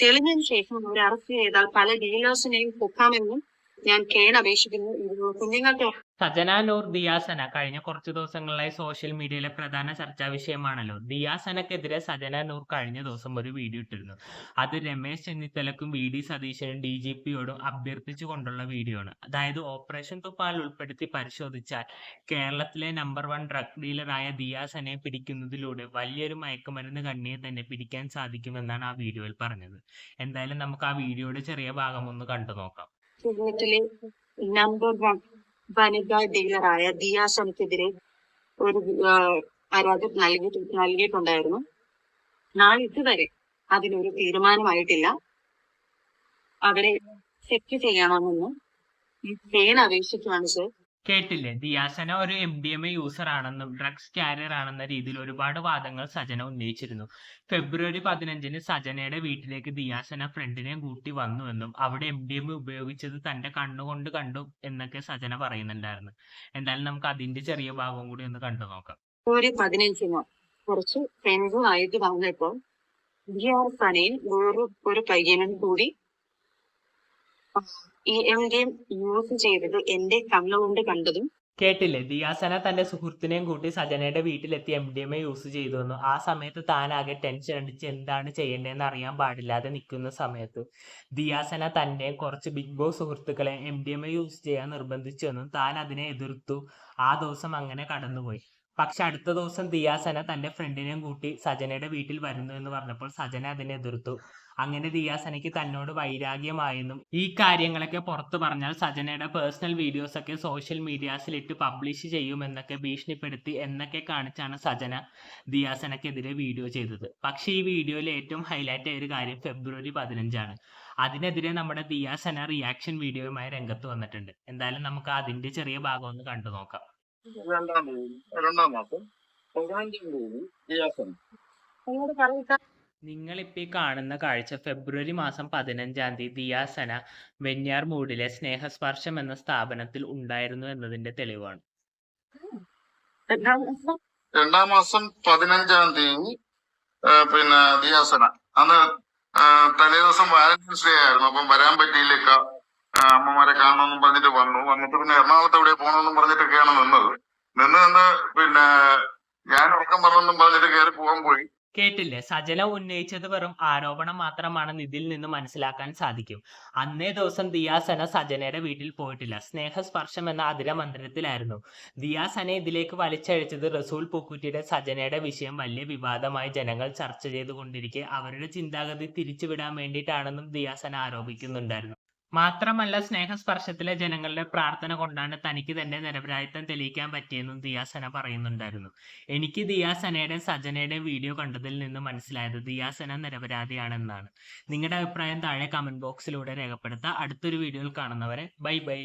തെളിഞ്ഞതിന് ശേഷം അവരെ അറസ്റ്റ് ചെയ്താൽ പല ഡീലേഴ്സിനെയും പൊക്കാമെന്നും ഞാൻ അപേക്ഷിക്കുന്നു. കുഞ്ഞുങ്ങൾക്ക് സജന നൂർ ദിയാസന കഴിഞ്ഞ കുറച്ച് ദിവസങ്ങളായി സോഷ്യൽ മീഡിയയിലെ പ്രധാന ചർച്ചാ വിഷയമാണല്ലോ. ദിയാസനക്കെതിരെ സജന നൂർ കഴിഞ്ഞ ദിവസം ഒരു വീഡിയോ ഇട്ടിരുന്നു. അത് രമേശ് ചെന്നിത്തലക്കും VD സതീശനും DGPയോടും അഭ്യർത്ഥിച്ചു കൊണ്ടുള്ള വീഡിയോ ആണ്. അതായത് ഓപ്പറേഷൻ തുഫാൻ ഉൾപ്പെടുത്തി പരിശോധിച്ചാൽ കേരളത്തിലെ നമ്പർ 1 ഡ്രഗ് ഡീലറായ ദിയാസനെ പിടിക്കുന്നതിലൂടെ വലിയൊരു മയക്കുമരുന്ന് കണ്ണിയെ തന്നെ പിടിക്കാൻ സാധിക്കുമെന്നാണ് ആ വീഡിയോയിൽ പറഞ്ഞത്. എന്തായാലും നമുക്ക് ആ വീഡിയോയുടെ ചെറിയ ഭാഗം ഒന്ന് കണ്ടു നോക്കാം. കേരളത്തിലെ നമ്പർ 1 വനിതാ ഡീലറായ ദിയാസനക്കെതിരെ ഒരു പരാതി നൽകിയിട്ടുണ്ടായിരുന്നു. നാളിതുവരെ അതിനൊരു തീരുമാനമായിട്ടില്ല. അവരെ ചെക്ക് ചെയ്യണമെന്ന് അപേക്ഷിക്കുകയാണ് സർ. കേട്ടില്ലേ, ദിയാസന ഒരു MDMA യൂസർ ആണെന്നും ഡ്രഗ്സ് കാരിയർ ആണെന്ന രീതിയിൽ ഒരുപാട് വാദങ്ങൾ സജന ഉന്നയിച്ചിരുന്നു. ഫെബ്രുവരി 15-ന് സജനയുടെ വീട്ടിലേക്ക് ദിയാസന ഫ്രണ്ടിനെ കൂട്ടി വന്നുവെന്നും അവിടെ MDMA ഉപയോഗിച്ചത് തന്റെ കണ്ണുകൊണ്ട് കണ്ടു എന്നൊക്കെ സജന പറയുന്നുണ്ടായിരുന്നു. എന്തായാലും നമുക്ക് അതിന്റെ ചെറിയ ഭാഗം കൂടി ഒന്ന് കണ്ടു നോക്കാം. ഫെബ്രുവരി 15-ന് കുറച്ച് ഫ്രണ്ട്സുമായിട്ട് വന്നപ്പോൾ ദിയാസനയും ഒരു പയ്യനും കൂടി ഈ MDMA യൂസ് ചെയ്തത് എന്റെ കണ്ണുകൊണ്ട് കണ്ടതും. കേട്ടില്ലേ, ദിയാസന തന്റെ സുഹൃത്തിനെയും കൂട്ടി സജനയുടെ വീട്ടിലെത്തി MDMA യൂസ് ചെയ്തുവെന്നു. ആ സമയത്ത് താനാകെ ടെൻഷൻ അടിച്ച് എന്താണ് ചെയ്യേണ്ടതെന്ന് അറിയാൻ പാടില്ലാതെ നിൽക്കുന്ന സമയത്ത് ദിയാസന തന്റെയും കുറച്ച് ബിഗ് ബോസ് സുഹൃത്തുക്കളെ MDMA യൂസ് ചെയ്യാൻ നിർബന്ധിച്ചുവെന്നും താൻ അതിനെ എതിർത്തു. ആ ദിവസം അങ്ങനെ കടന്നുപോയി. പക്ഷെ അടുത്ത ദിവസം ദിയാസന തന്റെ ഫ്രണ്ടിനെയും കൂട്ടി സജനയുടെ വീട്ടിൽ വരുന്നു എന്ന് പറഞ്ഞപ്പോൾ സജന അതിനെ എതിർത്തു. അങ്ങനെ ദിയാസനയ്ക്ക് തന്നോട് വൈരാഗ്യമായെന്നും ഈ കാര്യങ്ങളൊക്കെ പുറത്തു പറഞ്ഞാൽ സജനയുടെ പേഴ്സണൽ വീഡിയോസ് ഒക്കെ സോഷ്യൽ മീഡിയാസിൽ ഇട്ട് പബ്ലിഷ് ചെയ്യുമെന്നൊക്കെ ഭീഷണിപ്പെടുത്തി എന്നൊക്കെ കാണിച്ചാണ് സജന ദിയാസനക്കെതിരെ വീഡിയോ ചെയ്തത്. പക്ഷെ ഈ വീഡിയോയിൽ ഏറ്റവും ഹൈലൈറ്റ് ആയ ഒരു കാര്യം ഫെബ്രുവരി 15-ആണ്. അതിനെതിരെ നമ്മുടെ ദിയാസന റിയാക്ഷൻ വീഡിയോയുമായി രംഗത്ത് വന്നിട്ടുണ്ട്. എന്തായാലും നമുക്ക് അതിന്റെ ചെറിയ ഭാഗം ഒന്ന് കണ്ടു നോക്കാം. നിങ്ങളിപ്പോ ഈ കാണുന്ന കാഴ്ച ഫെബ്രുവരി 15 ദിയാസന വെഞ്ഞാർമൂടിലെ സ്നേഹസ്പർശം എന്ന സ്ഥാപനത്തിൽ ഉണ്ടായിരുന്നു എന്നതിന്റെ തെളിവാണ്. 15 പിന്നെ ദിയാസന അന്ന് തലേദിവസം വാലന്റൈൻസ് ഡേ ആയിരുന്നു. അപ്പം വരാൻ പറ്റിയില്ലേക്ക, അമ്മമാരെ കാണണമെന്നും പറഞ്ഞിട്ട് വന്നിട്ട് പിന്നെ എറണാകുളത്ത് എവിടെ പോകണമെന്നും പറഞ്ഞിട്ടൊക്കെയാണ് നിന്ന് പിന്നെ ഞാൻ ഉറക്കം പറഞ്ഞെന്നും പറഞ്ഞിട്ട് കയറി പോകാൻ പോയി. കേട്ടില്ലേ, സജന ഉന്നയിച്ചത് വെറും ആരോപണം മാത്രമാണെന്ന് ഇതിൽ നിന്ന് മനസ്സിലാക്കാൻ സാധിക്കും. അന്നേ ദിവസം ദിയാസന സജനയുടെ വീട്ടിൽ പോയിട്ടില്ല. സ്നേഹസ്പർശം എന്ന അതിര മന്ദിരത്തിലായിരുന്നു. ദിയാസനെ ഇതിലേക്ക് വലിച്ചഴിച്ചത് റസൂൽ പൂക്കുറ്റിയുടെ സജനയുടെ വിഷയം വലിയ വിവാദമായി ജനങ്ങൾ ചർച്ച ചെയ്തുകൊണ്ടിരിക്കെ അവരുടെ ചിന്താഗതി തിരിച്ചുവിടാൻ വേണ്ടിയിട്ടാണെന്നും ദിയാസന ആരോപിക്കുന്നുണ്ടായിരുന്നു. മാത്രമല്ല, സ്നേഹസ്പർശത്തിലെ ജനങ്ങളുടെ പ്രാർത്ഥന കൊണ്ടാണ് തനിക്ക് തന്റെ നിരപരാധിത്വം തെളിയിക്കാൻ പറ്റിയെന്നും ദിയാസന പറയുന്നുണ്ടായിരുന്നു. എനിക്ക് ദിയാസനയുടെയും സജനയുടെയും വീഡിയോ കണ്ടതിൽ നിന്ന് മനസ്സിലായത് ദിയാസന നിരപരാധിയാണെന്നാണ്. നിങ്ങളുടെ അഭിപ്രായം താഴെ കമന്റ് ബോക്സിലൂടെ രേഖപ്പെടുത്തുക. അടുത്തൊരു വീഡിയോയിൽ കാണുന്നവരെ ബൈ ബൈ.